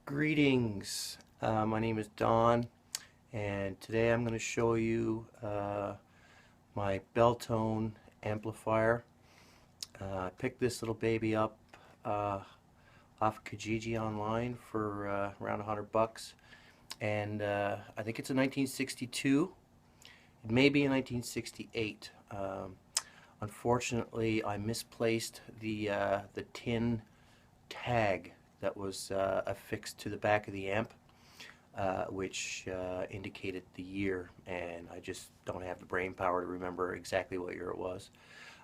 Greetings, my name is Don, and today I'm going to show you my Beltone amplifier. I picked this little baby up off Kijiji online for around $100, and I think it's a 1962. It may be a 1968. Unfortunately, I misplaced the tin tag that was affixed to the back of the amp, which indicated the year, and I just don't have the brain power to remember exactly what year it was.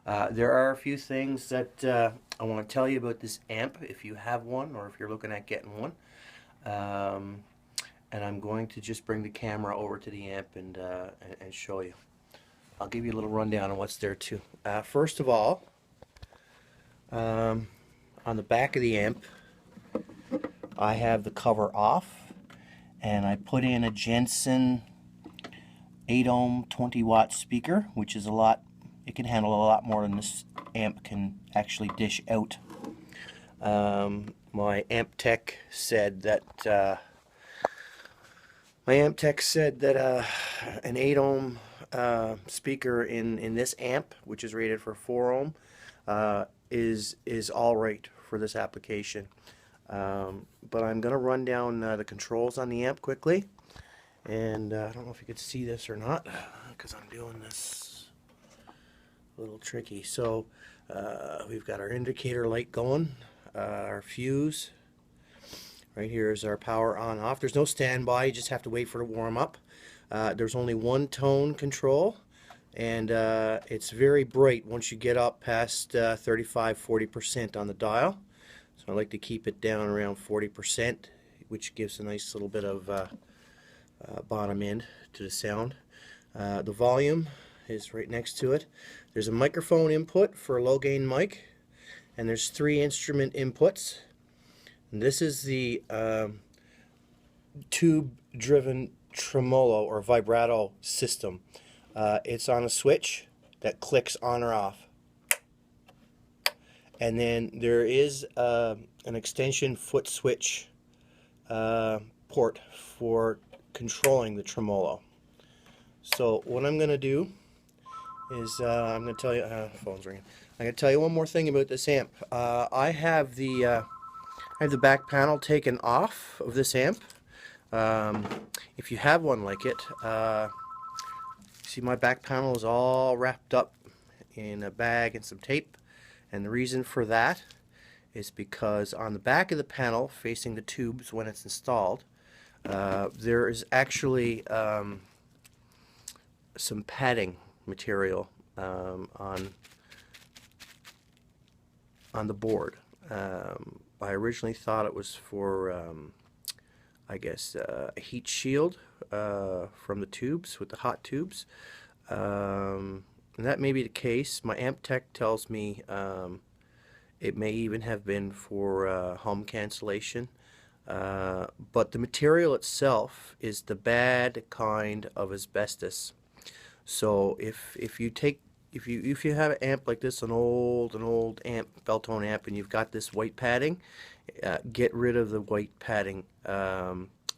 There are a few things that I want to tell you about this amp if you have one or if you're looking at getting one. And I'm going to just bring the camera over to the amp and show you. I'll give you a little rundown on what's there too. First of all, on the back of the amp, I have the cover off, and I put in a Jensen 8 ohm 20 watt speaker, which is a lot. It can handle a lot more than this amp can actually dish out. My amp tech said that an 8 ohm speaker in this amp, which is rated for 4 ohm, is all right for this application. But I'm going to run down the controls on the amp quickly, and I don't know if you could see this or not because I'm doing this a little tricky. So we've got our indicator light going, our fuse. Right here is our power on off. There's no standby, you just have to wait for it to warm up. There's only one tone control, and it's very bright once you get up past 35-40% on the dial. So I like to keep it down around 40%, which gives a nice little bit of bottom end to the sound. The volume is right next to it. There's a microphone input for a low gain mic, and there's 3 instrument inputs. And this is the tube driven tremolo or vibrato system. It's on a switch that clicks on or off. And then there is an extension foot switch port for controlling the tremolo. So what I'm going to do is I'm going to tell you, phone's ringing. I'm going to tell you one more thing about this amp. I have the back panel taken off of this amp. If you have one like it, see my back panel is all wrapped up in a bag and some tape. And the reason for that is because on the back of the panel, facing the tubes when it's installed, there is actually some padding material on the board. I originally thought it was for, I guess, a heat shield from the tubes, with the hot tubes. And that may be the case. My amp tech tells me it may even have been for hum cancellation. But the material itself is the bad kind of asbestos. So if you have an amp like this, an old amp, Beltone amp, and you've got this white padding, get rid of the white padding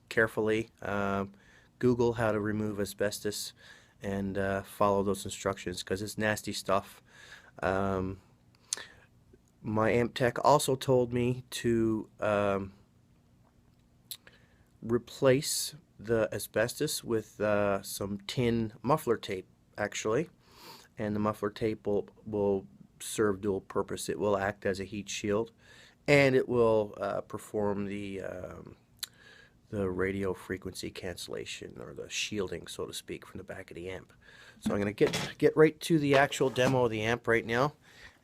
carefully. Google how to remove asbestos and follow those instructions, because it's nasty stuff. My amp tech also told me to replace the asbestos with some tin muffler tape, actually, and the muffler tape will serve dual purpose. It will act as a heat shield, and it will perform the radio frequency cancellation, or the shielding, so to speak, from the back of the amp. So I'm going to get right to the actual demo of the amp right now,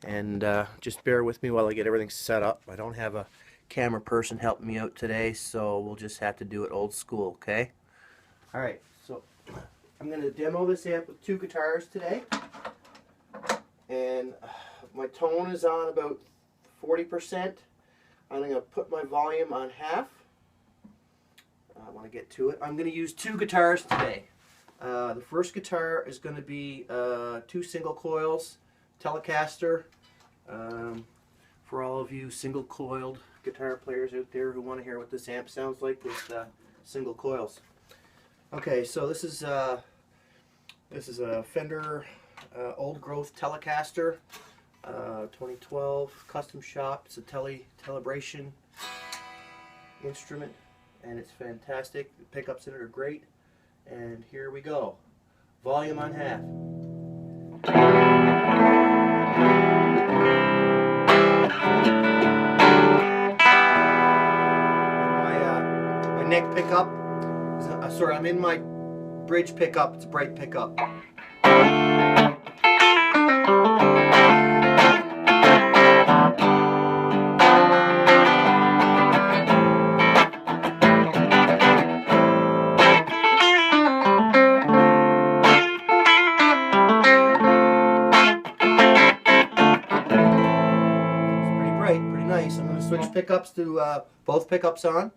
and just bear with me while I get everything set up. I don't have a camera person helping me out today, so we'll just have to do it old school, okay? Alright, so I'm going to demo this amp with 2 guitars today, and my tone is on about 40%. I'm going to put my volume on half. I want to get to it. I'm going to use 2 guitars today. The first guitar is going to be 2 single coils Telecaster. For all of you single coiled guitar players out there who want to hear what this amp sounds like with single coils. Okay, so this is a Fender old growth Telecaster, 2012 custom shop. It's a Telebration instrument, and it's fantastic. The pickups in it are great. And here we go. Volume on half. My neck pickup, sorry, I'm in my bridge pickup. It's a bright pickup. Pretty nice. I'm going to switch pickups to both pickups on.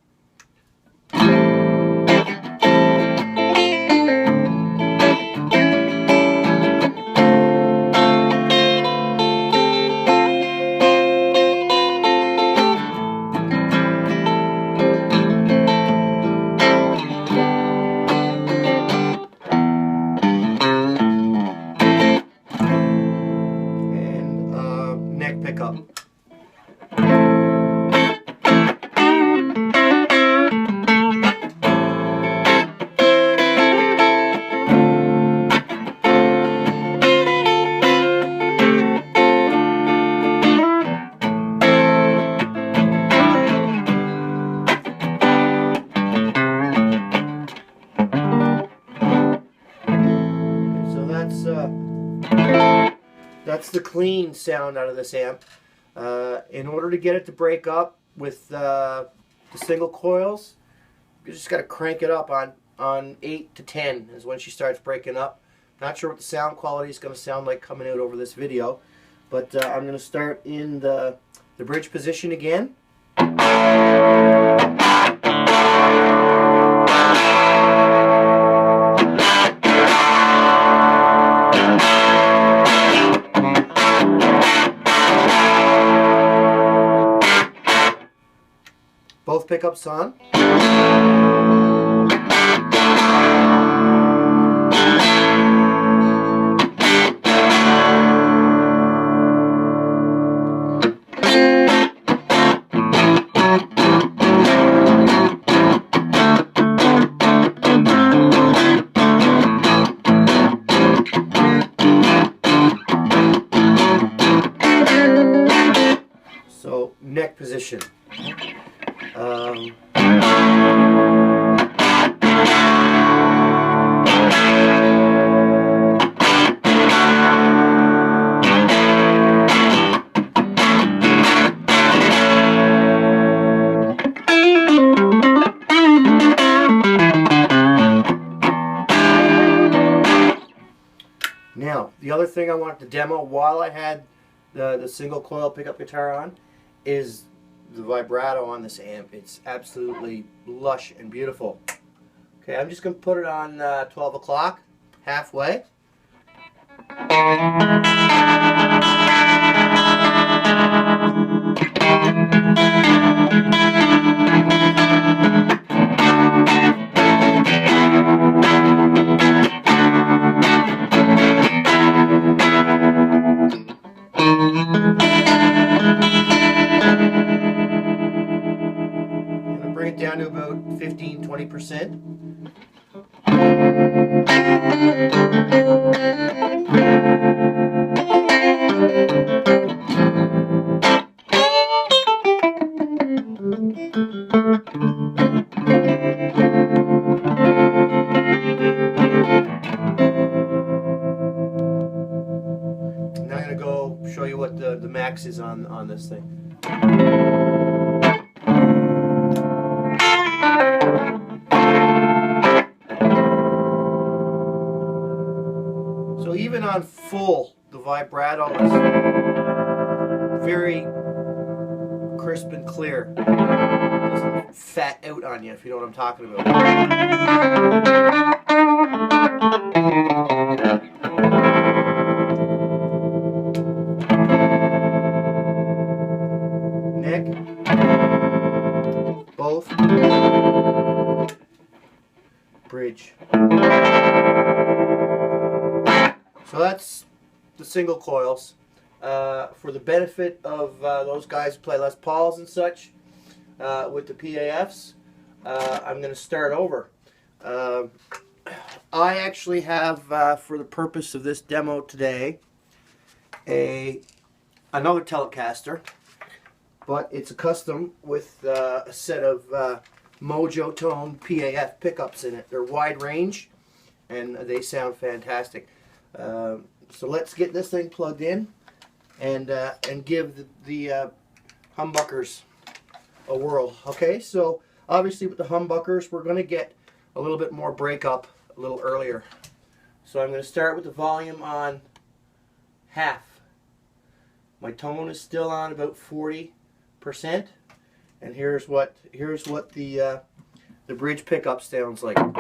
And neck pickup. That's the clean sound out of this amp. In order to get it to break up with the single coils, you just got to crank it up on 8 to 10 is when she starts breaking up. Not sure what the sound quality is going to sound like coming out over this video, but I'm going to start in the bridge position again. Both pickups on. So, neck position. Now, the other thing I wanted to demo while I had the single coil pickup guitar on is the vibrato on this amp. It's absolutely lush and beautiful. Okay, I'm just going to put it on 12 o'clock, halfway. Bring it down to about 15–20%. Now I'm going to go show you what the max is on this thing. So even on full, the vibrato is very crisp and clear. It doesn't fat out on you, if you know what I'm talking about. Neck. bridge. So that's the single coils. For the benefit of those guys who play Les Pauls and such with the PAFs, I'm going to start over. I actually have, for the purpose of this demo today, another Telecaster, but it's a custom with a set of Mojo Tone PAF pickups in it. They're wide range and they sound fantastic. So let's get this thing plugged in and give the humbuckers a whirl. Okay, so obviously with the humbuckers we're going to get a little bit more breakup a little earlier. So I'm going to start with the volume on half. My tone is still on about 40%, and here's what the bridge pickup sounds like. I'm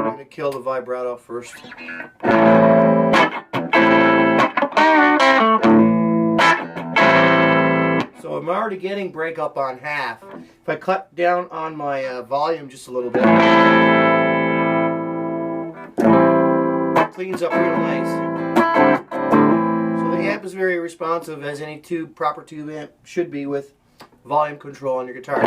going to kill the vibrato first. So I'm already getting breakup on half. If I cut down on my volume just a little bit, it cleans up real nice. So the amp is very responsive, as any proper tube amp should be, with volume control on your guitar.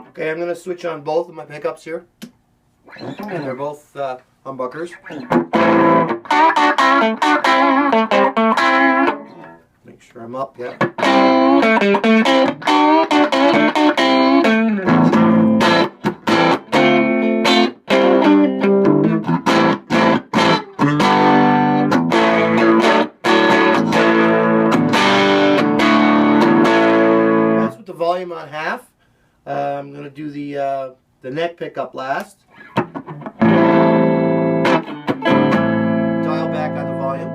Okay, I'm going to switch on both of my pickups here, and they're both humbuckers. Make sure I'm up, yeah. That's with the volume on half. I'm going to do the neck pickup last. Dial back on the volume.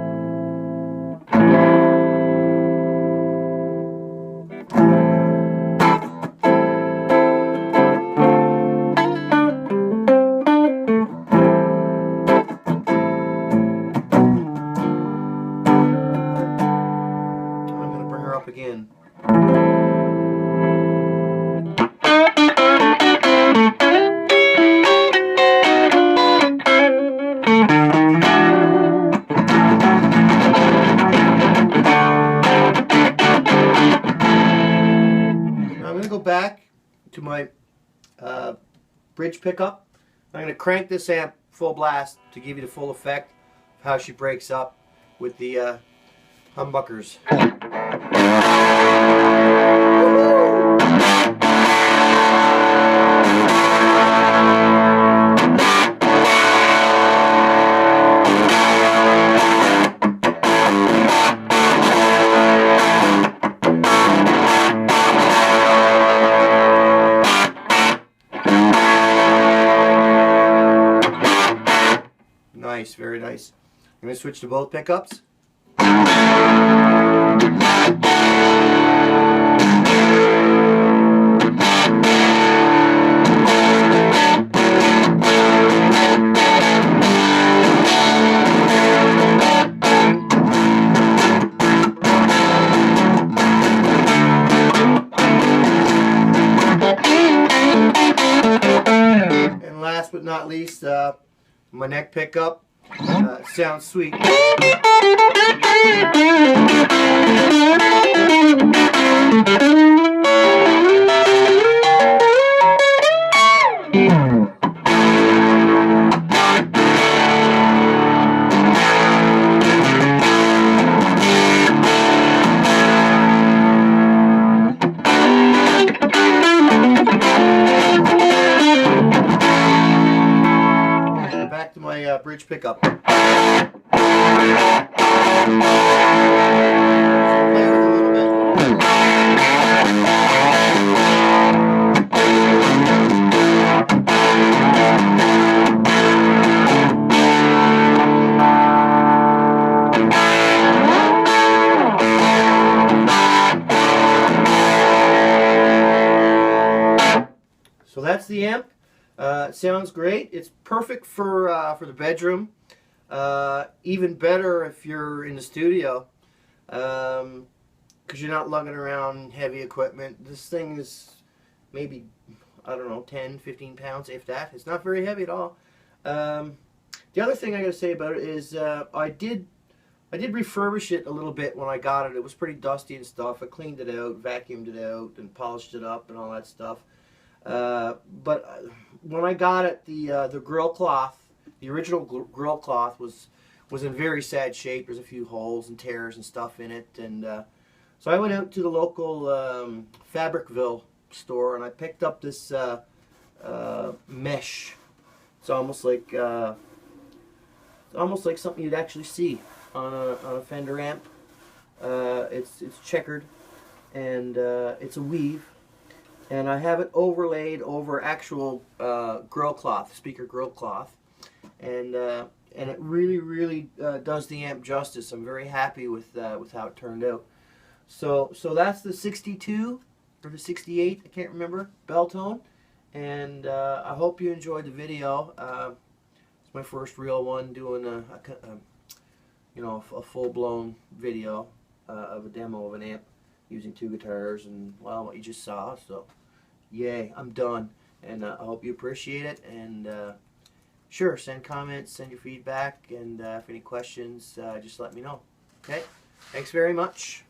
I'm going to bring her up again. Back to my bridge pickup. I'm going to crank this amp full blast to give you the full effect of how she breaks up with the humbuckers. Nice, very nice. I'm going to switch to both pickups. And last but not least, my neck pickup. Sounds sweet. Back to my bridge pickup. Play with it a little bit. that's the amp. It sounds great. It's perfect for the bedroom. Even better if you're in the studio, because you're not lugging around heavy equipment. This thing is maybe, I don't know, 10, 15 pounds, if that. It's not very heavy at all. The other thing I gotta say about it is I did refurbish it a little bit when I got it. It was pretty dusty and stuff. I cleaned it out, vacuumed it out, and polished it up and all that stuff. But when I got it, the grill cloth, the original grill cloth was in very sad shape. There's a few holes and tears and stuff in it, and so I went out to the local Fabricville store and I picked up this mesh. It's almost like something you'd actually see on a Fender amp. It's checkered, and it's a weave, and I have it overlaid over actual grill cloth, speaker grill cloth, and it really does the amp justice. I'm very happy with how it turned out. So that's the 62 or the 68, I can't remember, Beltone, and I hope you enjoyed the video. It's my first real one doing a full-blown video of a demo of an amp using 2 guitars and, well, what you just saw. So yay, I'm done, and I hope you appreciate it. And sure, send comments, send your feedback, and if any questions, just let me know. Okay, thanks very much.